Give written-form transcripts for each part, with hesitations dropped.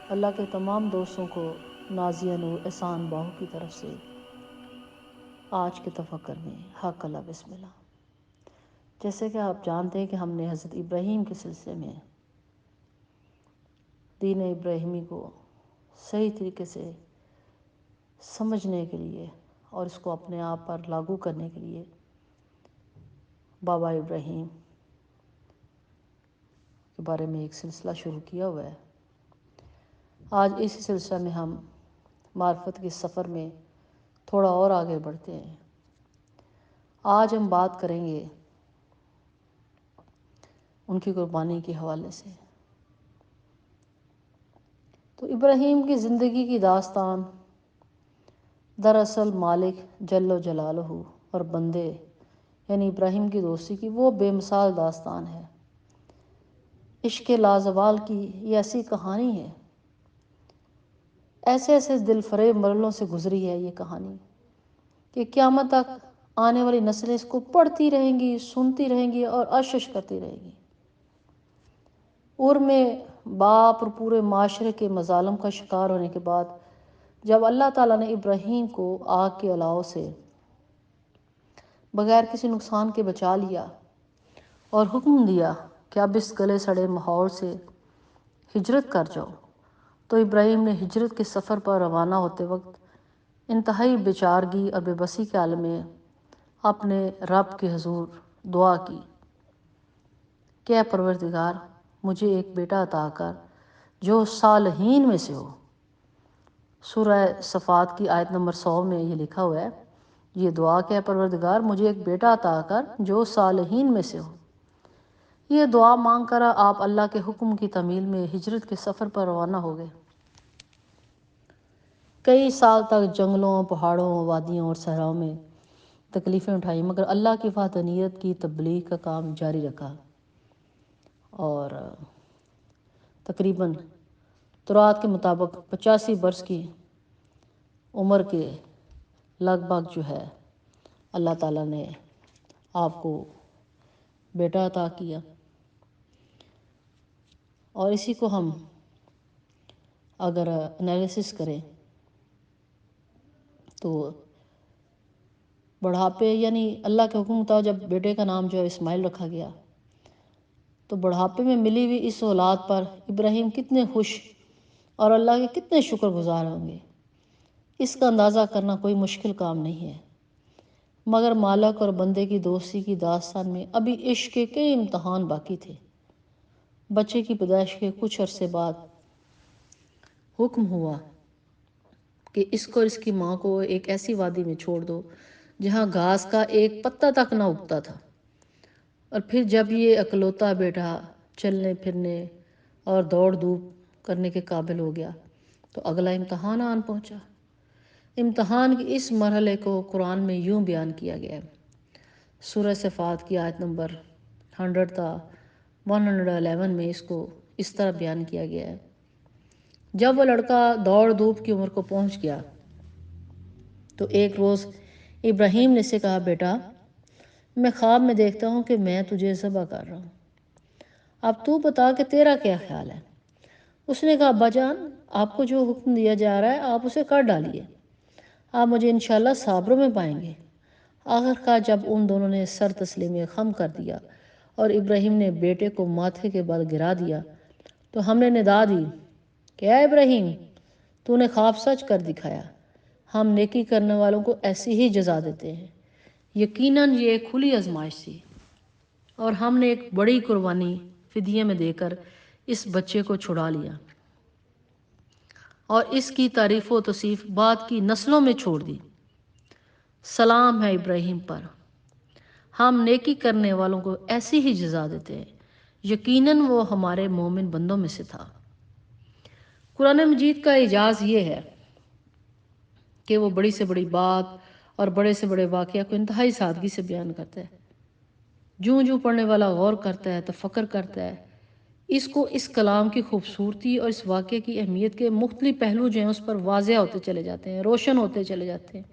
اللہ کے تمام دوستوں کو نازیہ نور احسان باہو کی طرف سے آج کے تفکر میں حق اللہ بسم اللہ۔ جیسے کہ آپ جانتے ہیں کہ ہم نے حضرت ابراہیم کے سلسلے میں دین ابراہیمی کو صحیح طریقے سے سمجھنے کے لیے اور اس کو اپنے آپ پر لاگو کرنے کے لیے بابا ابراہیم کے بارے میں ایک سلسلہ شروع کیا ہوا ہے۔ آج اسی سلسلہ میں ہم معرفت کے سفر میں تھوڑا اور آگے بڑھتے ہیں۔ آج ہم بات کریں گے ان کی قربانی کے حوالے سے۔ تو ابراہیم کی زندگی کی داستان دراصل مالک جل و جلالہ اور بندے یعنی ابراہیم کی دوستی کی وہ بے مثال داستان ہے۔ عشق لازوال کی یہ ایسی کہانی ہے، ایسے ایسے دل فریب مرحلوں سے گزری ہے یہ کہانی کہ قیامت تک آنے والی نسلیں اس کو پڑھتی رہیں گی، سنتی رہیں گی اور اشش کرتی رہیں گی۔ میں باپ اور پورے معاشرے کے مظالم کا شکار ہونے کے بعد جب اللہ تعالیٰ نے ابراہیم کو آگ کے الاؤ سے بغیر کسی نقصان کے بچا لیا اور حکم دیا کہ اب اس گلے سڑے ماحول سے ہجرت کر جاؤ، تو ابراہیم نے ہجرت کے سفر پر روانہ ہوتے وقت انتہائی بیچارگی اور بے بسی کے عالم میں اپنے رب کے حضور دعا کی کہ اے پروردگار مجھے ایک بیٹا عطا کر جو صالحین میں سے ہو۔ سورہ صفات کی آیت نمبر 100 میں یہ لکھا ہوا ہے، یہ دعا کہ اے پروردگار مجھے ایک بیٹا عطا کر جو صالحین میں سے ہو۔ یہ دعا مانگ کر آپ اللہ کے حکم کی تعمیل میں ہجرت کے سفر پر روانہ ہو گئے۔ کئی سال تک جنگلوں، پہاڑوں، وادیوں اور صحراؤں میں تکلیفیں اٹھائیں، مگر اللہ کی وحدانیت کی تبلیغ کا کام جاری رکھا اور تقریباً تورات کے مطابق 85 برس کی عمر کے لگ بھگ جو ہے اللہ تعالیٰ نے آپ کو بیٹا عطا کیا۔ اور اسی کو ہم اگر انالیسس کریں تو بڑھاپے یعنی اللہ کے حکم تھا جب بیٹے کا نام جو ہے اسماعیل رکھا گیا، تو بڑھاپے میں ملی ہوئی اس اولاد پر ابراہیم کتنے خوش اور اللہ کے کتنے شکر گزار ہوں گے، اس کا اندازہ کرنا کوئی مشکل کام نہیں ہے۔ مگر مالک اور بندے کی دوستی کی داستان میں ابھی عشق کے کئی امتحان باقی تھے۔ بچے کی پیدائش کے کچھ عرصے بعد حکم ہوا کہ اس کو اور اس کی ماں کو ایک ایسی وادی میں چھوڑ دو جہاں گھاس کا ایک پتا تک نہ اگتا تھا۔ اور پھر جب یہ اکلوتا بیٹا چلنے پھرنے اور دوڑ دھوپ کرنے کے قابل ہو گیا تو اگلا امتحان آن پہنچا۔ امتحان کے اس مرحلے کو قرآن میں یوں بیان کیا گیا ہے۔ سورہ صفات کی آیت نمبر 100 تا 111 میں اس کو اس طرح بیان کیا گیا ہے، جب وہ لڑکا دوڑ دھوپ کی عمر کو پہنچ گیا تو ایک روز ابراہیم نے سے کہا، بیٹا میں خواب میں دیکھتا ہوں کہ میں تجھے ذبح کر رہا ہوں، اب تو بتا کہ تیرا کیا خیال ہے۔ اس نے کہا، ابا جان آپ کو جو حکم دیا جا رہا ہے آپ اسے کر ڈالیے، آپ مجھے انشاءاللہ صابروں میں پائیں گے۔ آخر کار جب ان دونوں نے سر تسلیم خم کر دیا اور ابراہیم نے بیٹے کو ماتھے کے بل گرا دیا تو ہم نے ندا دی کہ اے ابراہیم تو نے خواب سچ کر دکھایا، ہم نیکی کرنے والوں کو ایسی ہی جزا دیتے ہیں۔ یقیناً یہ ایک کھلی آزمائش تھی اور ہم نے ایک بڑی قربانی فدیے میں دے کر اس بچے کو چھڑا لیا اور اس کی تعریف و توصیف بعد کی نسلوں میں چھوڑ دی۔ سلام ہے ابراہیم پر، ہم نیکی کرنے والوں کو ایسی ہی جزا دیتے ہیں، یقیناً وہ ہمارے مومن بندوں میں سے تھا۔ قرآن مجید کا اعجاز یہ ہے کہ وہ بڑی سے بڑی بات اور بڑے سے بڑے واقعہ کو انتہائی سادگی سے بیان کرتا ہے۔ جوں جوں پڑھنے والا غور کرتا ہے، تفکر کرتا ہے، اس کلام کی خوبصورتی اور اس واقعے کی اہمیت کے مختلف پہلو جو ہیں اس پر واضح ہوتے چلے جاتے ہیں، روشن ہوتے چلے جاتے ہیں۔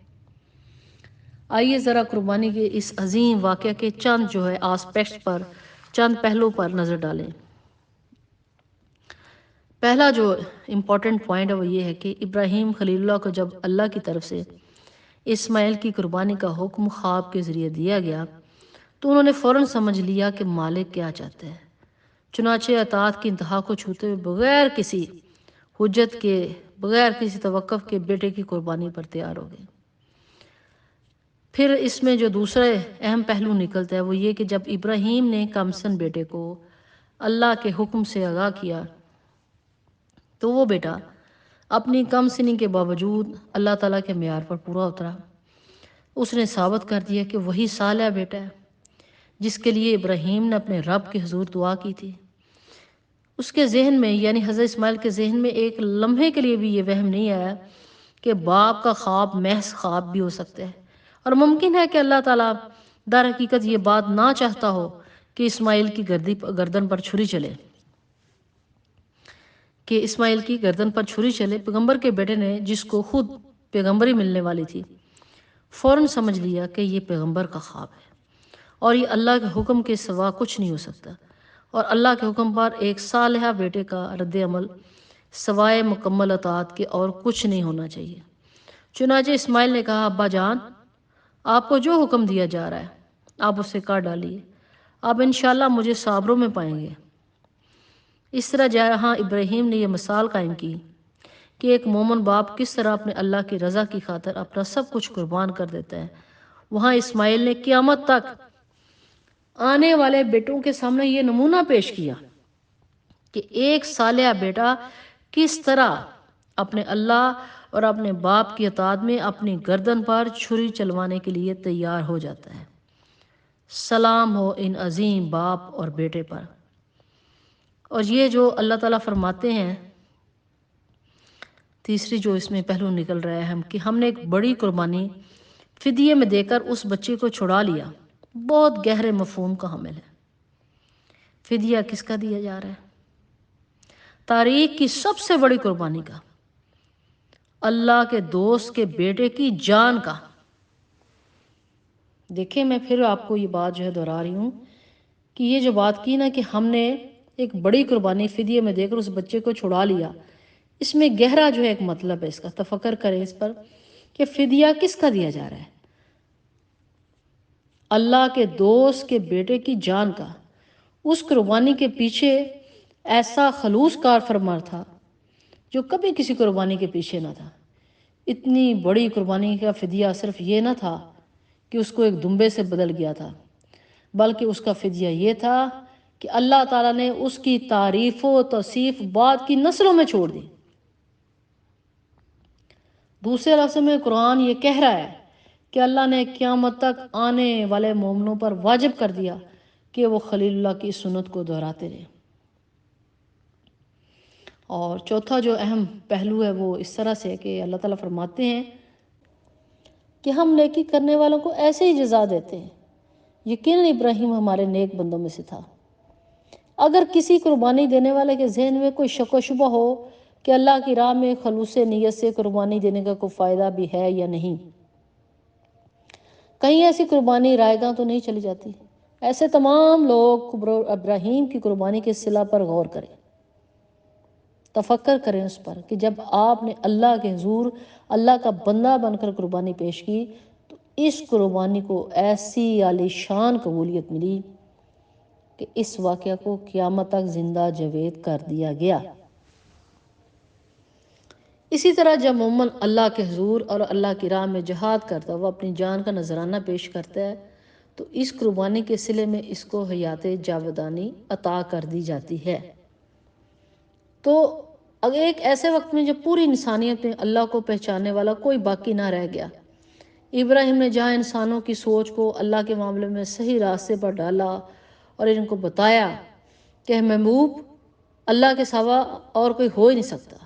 آئیے ذرا قربانی کے اس عظیم واقعہ کے چند جو ہے آسپیکٹس پر، چند پہلو پر نظر ڈالیں۔ پہلا جو امپورٹنٹ پوائنٹ ہے وہ یہ ہے کہ ابراہیم خلیل اللہ کو جب اللہ کی طرف سے اسماعیل کی قربانی کا حکم خواب کے ذریعے دیا گیا تو انہوں نے فوراً سمجھ لیا کہ مالک کیا چاہتے ہیں، چنانچہ اطاعت کی انتہا کو چھوتے ہوئے بغیر کسی حجت کے، بغیر کسی توقف کے بیٹے کی قربانی پر تیار ہو گئے۔ پھر اس میں جو دوسرا اہم پہلو نکلتا ہے وہ یہ کہ جب ابراہیم نے کمسن بیٹے کو اللہ کے حکم سے آگاہ کیا تو وہ بیٹا اپنی کم سنی کے باوجود اللہ تعالیٰ کے معیار پر پورا اترا۔ اس نے ثابت کر دیا کہ وہی صالح بیٹا ہے جس کے لیے ابراہیم نے اپنے رب کے حضور دعا کی تھی۔ اس کے ذہن میں، یعنی حضرت اسماعیل کے ذہن میں ایک لمحے کے لیے بھی یہ وہم نہیں آیا کہ باپ کا خواب محض خواب بھی ہو سکتا ہے، اور ممکن ہے کہ اللہ تعالیٰ در حقیقت یہ بات نہ چاہتا ہو کہ اسماعیل کی گردن پر چھری چلے، پیغمبر کے بیٹے نے، جس کو خود پیغمبری ملنے والی تھی، فوراً سمجھ لیا کہ یہ پیغمبر کا خواب ہے اور یہ اللہ کے حکم کے سوا کچھ نہیں ہو سکتا، اور اللہ کے حکم پر ایک صالحہ بیٹے کا رد عمل سوائے مکمل اطاعت کے اور کچھ نہیں ہونا چاہیے۔ چنانچہ اسماعیل نے کہا، ابا جان، آپ کو جو حکم دیا جا رہا ہے آپ اسے کر ڈالیے، آپ انشاءاللہ مجھے صابروں میں پائیں گے۔ اس طرح جہاں ابراہیم نے یہ مثال قائم کی کہ ایک مومن باپ کس طرح اپنے اللہ کی رضا کی خاطر اپنا سب کچھ قربان کر دیتا ہے، وہاں اسماعیل نے قیامت تک آنے والے بیٹوں کے سامنے یہ نمونہ پیش کیا کہ ایک صالح بیٹا کس طرح اپنے اللہ اور اپنے باپ کی اطاعت میں اپنی گردن پر چھری چلوانے کے لیے تیار ہو جاتا ہے۔ سلام ہو ان عظیم باپ اور بیٹے پر۔ اور یہ جو اللہ تعالیٰ فرماتے ہیں، تیسری جو اس میں پہلو نکل رہا ہے کہ ہم نے ایک بڑی قربانی فدیے میں دے کر اس بچے کو چھڑا لیا، بہت گہرے مفہوم کا حامل ہے۔ فدیہ کس کا دیا جا رہا ہے؟ تاریخ کی سب سے بڑی قربانی کا، اللہ کے دوست کے بیٹے کی جان کا۔ دیکھیں، میں پھر آپ کو یہ بات جو ہے دہرا رہی ہوں کہ یہ جو بات کی نا کہ ہم نے ایک بڑی قربانی فدیے میں دے کر اس بچے کو چھڑا لیا، اس میں گہرا جو ہے ایک مطلب ہے، اس کا تفکر کریں اس پر کہ فدیہ کس کا دیا جا رہا ہے؟ اللہ کے دوست کے بیٹے کی جان کا۔ اس قربانی کے پیچھے ایسا خلوص کار فرما تھا جو کبھی کسی قربانی کے پیچھے نہ تھا۔ اتنی بڑی قربانی کا فدیہ صرف یہ نہ تھا کہ اس کو ایک دمبے سے بدل گیا تھا، بلکہ اس کا فدیہ یہ تھا کہ اللہ تعالیٰ نے اس کی تعریف و توصیف بعد کی نسلوں میں چھوڑ دی۔ دوسرے لفظ میں قرآن یہ کہہ رہا ہے کہ اللہ نے قیامت تک آنے والے مومنوں پر واجب کر دیا کہ وہ خلیل اللہ کی سنت کو دہراتے رہیں۔ اور چوتھا جو اہم پہلو ہے وہ اس طرح سے کہ اللہ تعالیٰ فرماتے ہیں کہ ہم نیکی کرنے والوں کو ایسے ہی جزا دیتے ہیں۔ یقیناً ابراہیم ہمارے نیک بندوں میں سے تھا۔ اگر کسی قربانی دینے والے کے ذہن میں کوئی شک و شبہ ہو کہ اللہ کی راہ میں خلوص نیت سے قربانی دینے کا کوئی فائدہ بھی ہے یا نہیں، کہیں ایسی قربانی رائے گاں تو نہیں چلی جاتی، ایسے تمام لوگ ابراہیم کی قربانی کے صلہ پر غور کریں، تفکر کریں اس پر کہ جب آپ نے اللہ کے حضور اللہ کا بندہ بن کر قربانی پیش کی تو اس قربانی کو ایسی عالی شان قبولیت ملی کہ اس واقعہ کو قیامت تک زندہ جاوید کر دیا گیا۔ اسی طرح جب مومن اللہ کے حضور اور اللہ کی راہ میں جہاد کرتا ہے، وہ اپنی جان کا نذرانہ پیش کرتا ہے، تو اس قربانی کے صلے میں اس کو حیات جاودانی عطا کر دی جاتی ہے۔ تو اگر ایک ایسے وقت میں جب پوری انسانیت میں اللہ کو پہچاننے والا کوئی باقی نہ رہ گیا، ابراہیم نے جہاں انسانوں کی سوچ کو اللہ کے معاملے میں صحیح راستے پر ڈالا اور ان کو بتایا کہ محبوب اللہ کے سوا اور کوئی ہو ہی نہیں سکتا،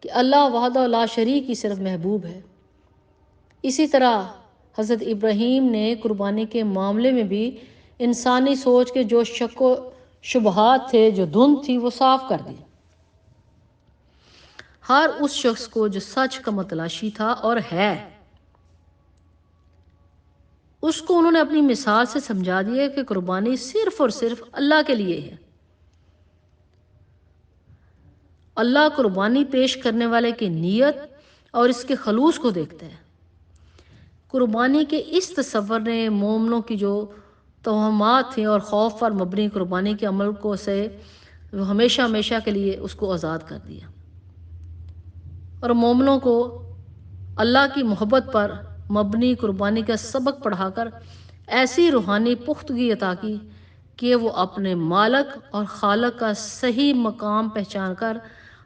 کہ اللہ وحدہ لا شریک ہی صرف محبوب ہے، اسی طرح حضرت ابراہیم نے قربانی کے معاملے میں بھی انسانی سوچ کے جو شک و شبہات تھے، جو دھند تھی، وہ صاف کر دی۔ ہر اس شخص کو جو سچ کا متلاشی تھا اور ہے، اس کو انہوں نے اپنی مثال سے سمجھا دیا کہ قربانی صرف اور صرف اللہ کے لیے ہے۔ اللہ قربانی پیش کرنے والے کی نیت اور اس کے خلوص کو دیکھتا ہے۔ قربانی کے اس تصور نے مومنوں کی جو توہمات تھیں اور خوف پر مبنی قربانی کے عمل کو سے وہ ہمیشہ ہمیشہ کے لیے اس کو آزاد کر دیا، اور مومنوں کو اللہ کی محبت پر مبنی قربانی کا سبق پڑھا کر ایسی روحانی پختگی عطا کی کہ وہ اپنے مالک اور خالق کا صحیح مقام پہچان کر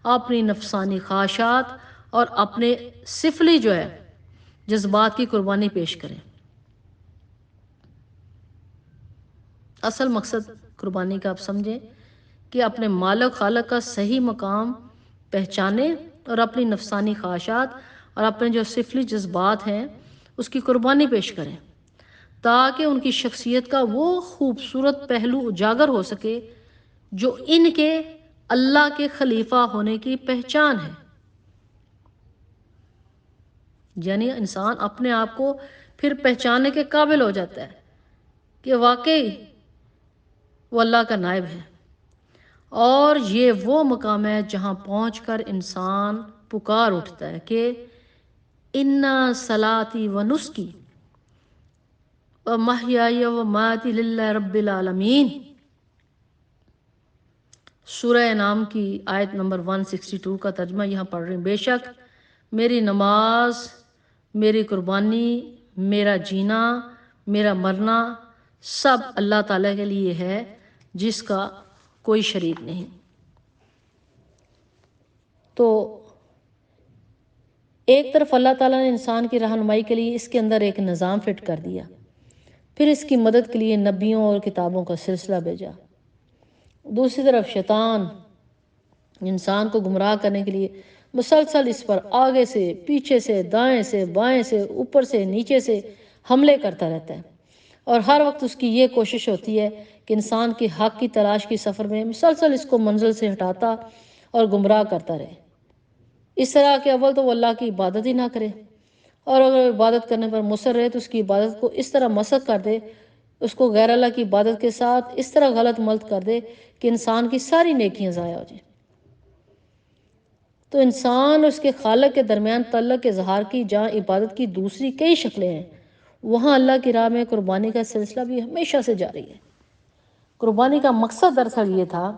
اپنی نفسانی خواہشات اور اپنے سفلی جو ہے جذبات کی قربانی پیش کریں۔ اصل مقصد قربانی کا آپ سمجھیں کہ اپنے مالک خالق کا صحیح مقام پہچانے اور اپنی نفسانی خواہشات اور اپنے جو سفلی جذبات ہیں اس کی قربانی پیش کریں، تاکہ ان کی شخصیت کا وہ خوبصورت پہلو اجاگر ہو سکے جو ان کے اللہ کے خلیفہ ہونے کی پہچان ہے۔ یعنی انسان اپنے آپ کو پھر پہچاننے کے قابل ہو جاتا ہے کہ واقعی وہ اللہ کا نائب ہے، اور یہ وہ مقام ہے جہاں پہنچ کر انسان پکار اٹھتا ہے کہ اِنَّ صَلَاتِي وَنُسْكِي وَمَحْيَايَ وَمَمَاتِي لِلَّهِ رَبِّ الْعَالَمِينَ۔ سورہ انعام کی آیت نمبر 162 کا ترجمہ یہاں پڑھ رہے ہیں۔ بے شک میری نماز، میری قربانی، میرا جینا، میرا مرنا سب اللہ تعالیٰ کے لیے ہے جس کا کوئی شریک نہیں۔ تو ایک طرف اللہ تعالیٰ نے انسان کی رہنمائی کے لیے اس کے اندر ایک نظام فٹ کر دیا، پھر اس کی مدد کے لیے نبیوں اور کتابوں کا سلسلہ بھیجا۔ دوسری طرف شیطان انسان کو گمراہ کرنے کے لیے مسلسل اس پر آگے سے، پیچھے سے، دائیں سے، بائیں سے، اوپر سے، نیچے سے حملے کرتا رہتا ہے، اور ہر وقت اس کی یہ کوشش ہوتی ہے کہ انسان کی حق کی تلاش کی سفر میں مسلسل اس کو منزل سے ہٹاتا اور گمراہ کرتا رہے، اس طرح کہ اول تو وہ اللہ کی عبادت ہی نہ کرے، اور اگر عبادت کرنے پر مصر رہے تو اس کی عبادت کو اس طرح مسخ کر دے، اس کو غیر اللہ کی عبادت کے ساتھ اس طرح غلط ملت کر دے کہ انسان کی ساری نیکیاں ضائع ہو جائیں۔ تو انسان اور اس کے خالق کے درمیان تعلق کے اظہار کی جہاں عبادت کی دوسری کئی شکلیں ہیں، وہاں اللہ کی راہ میں قربانی کا سلسلہ بھی ہمیشہ سے جاری ہے۔ قربانی کا مقصد دراصل یہ تھا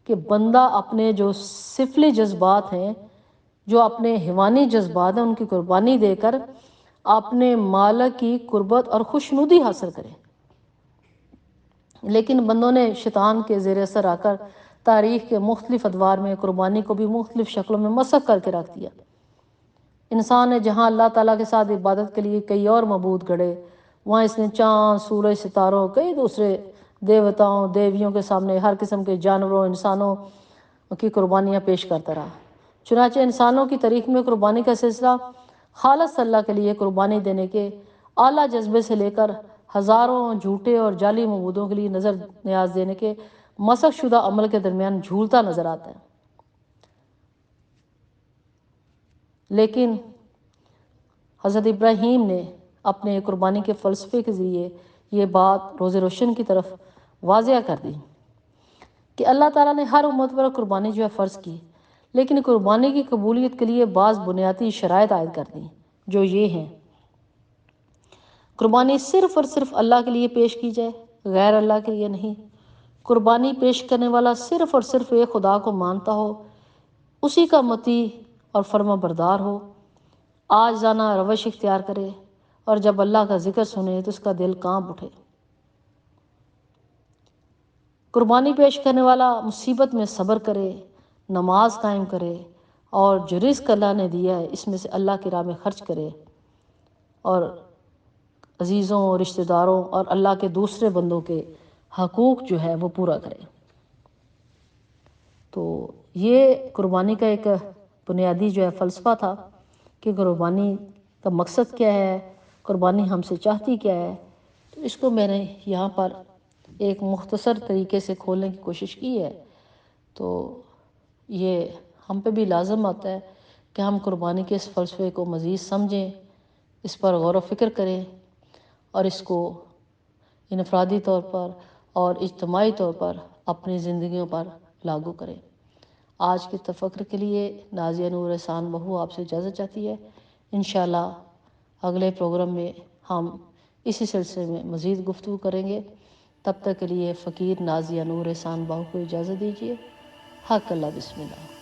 کہ بندہ اپنے جو سفلی جذبات ہیں، جو اپنے حیوانی جذبات ہیں، ان کی قربانی دے کر اپنے مالک کی قربت اور خوشنودی حاصل کرے۔ لیکن بندوں نے شیطان کے زیر اثر آ کر تاریخ کے مختلف ادوار میں قربانی کو بھی مختلف شکلوں میں مسخ کر کے رکھ دیا۔ انسان نے جہاں اللہ تعالیٰ کے ساتھ عبادت کے لیے کئی اور معبود گڑھے، وہاں اس نے چاند، سورج، ستاروں، کئی دوسرے دیوتاؤں، دیویوں کے سامنے ہر قسم کے جانوروں، انسانوں کی قربانیاں پیش کرتا رہا۔ چنانچہ انسانوں کی تاریخ میں قربانی کا سلسلہ خالص اللہ کے لیے قربانی دینے کے اعلیٰ جذبے سے لے کر ہزاروں جھوٹے اور جعلی معبودوں کے لیے نظر نیاز دینے کے مسخ شدہ عمل کے درمیان جھولتا نظر آتا ہے۔ لیکن حضرت ابراہیم نے اپنے قربانی کے فلسفے کے ذریعے یہ بات روز روشن کی طرف واضح کر دی کہ اللہ تعالیٰ نے ہر امت پر قربانی جو ہے فرض کی، لیکن قربانی کی قبولیت کے لیے بعض بنیادی شرائط عائد کر دیں، جو یہ ہیں: قربانی صرف اور صرف اللہ کے لیے پیش کی جائے، غیر اللہ کے لیے نہیں۔ قربانی پیش کرنے والا صرف اور صرف ایک خدا کو مانتا ہو، اسی کا مطیع اور فرما بردار ہو، عاجزانہ روش اختیار کرے، اور جب اللہ کا ذکر سنے تو اس کا دل کانپ اٹھے۔ قربانی پیش کرنے والا مصیبت میں صبر کرے، نماز قائم کرے، اور جو رزق اللہ نے دیا ہے اس میں سے اللہ کی راہ میں خرچ کرے، اور عزیزوں، رشتہ داروں اور اللہ کے دوسرے بندوں کے حقوق جو ہے وہ پورا کرے۔ تو یہ قربانی کا ایک بنیادی جو ہے فلسفہ تھا کہ قربانی کا مقصد کیا ہے، قربانی ہم سے چاہتی کیا ہے۔ تو اس کو میں نے یہاں پر ایک مختصر طریقے سے کھولنے کی کوشش کی ہے۔ تو یہ ہم پہ بھی لازم آتا ہے کہ ہم قربانی کے اس فلسفے کو مزید سمجھیں، اس پر غور و فکر کریں، اور اس کو انفرادی طور پر اور اجتماعی طور پر اپنی زندگیوں پر لاگو کریں۔ آج کے تفکر کے لیے نازیہ نور احسان بہو آپ سے اجازت چاہتی ہے۔ انشاءاللہ اگلے پروگرام میں ہم اسی سلسلے میں مزید گفتگو کریں گے۔ تب تک کے لیے فقیر نازیہ نور احسان بہو کو اجازت دیجیے۔ حق اللہ، بسم اللہ۔